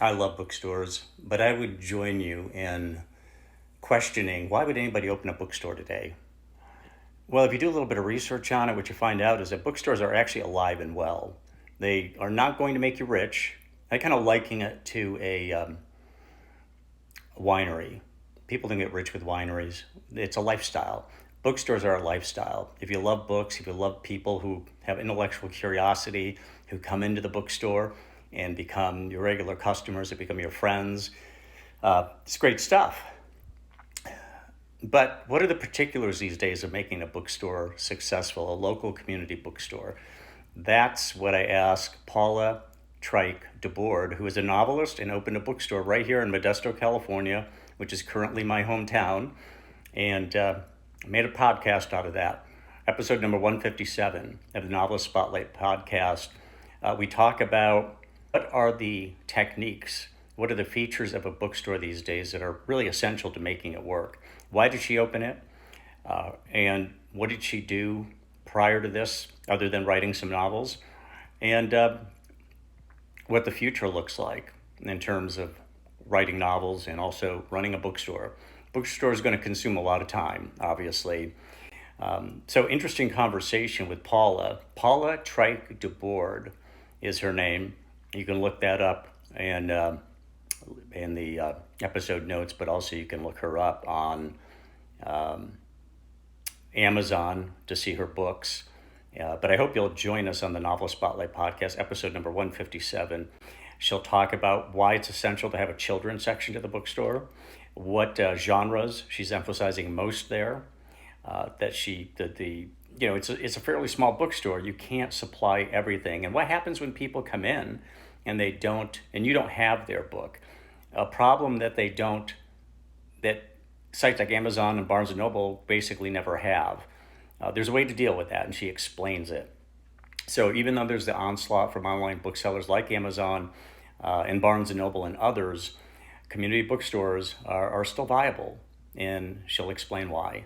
I love bookstores, but I would join you in questioning why would anybody open a bookstore today? Well, if you do a little bit of research on it, what you find out is that bookstores are actually alive and well. They are not going to make you rich. I kind of liken it to a winery. People don't get rich with wineries. It's a lifestyle. Bookstores are a lifestyle. If you love books, if you love people who have intellectual curiosity, who come into the bookstore and become your regular customers, that become your friends, it's great stuff. But what are the particulars these days of making a bookstore successful, a local community bookstore? That's what I ask Paula Trike DeBoard, who is a novelist and opened a bookstore right here in Modesto, California, which is currently my hometown, and made a podcast out of that. Episode number 157 of the Novelist Spotlight podcast. We talk about what are the techniques, what are the features of a bookstore these days that are really essential to making it work. Why did she open it? And what did she do prior to this, other than writing some novels? And what the future looks like in terms of writing novels and also running a bookstore. Bookstore is going to consume a lot of time, obviously. So interesting conversation with Paula. Paula Trike DeBoard is her name. You can look that up and in the episode notes, but also you can look her up on Amazon to see her books. But I hope you'll join us on the Novel Spotlight podcast, episode number 157. She'll talk about why it's essential to have a children's section to the bookstore, what genres she's emphasizing most there, it's a fairly small bookstore. You can't supply everything. And what happens when people come in and you don't have their book? A problem that sites like Amazon and Barnes & Noble basically never have. There's a way to deal with that, and she explains it. So even though there's the onslaught from online booksellers like Amazon and Barnes & Noble and others, community bookstores are still viable, and she'll explain why.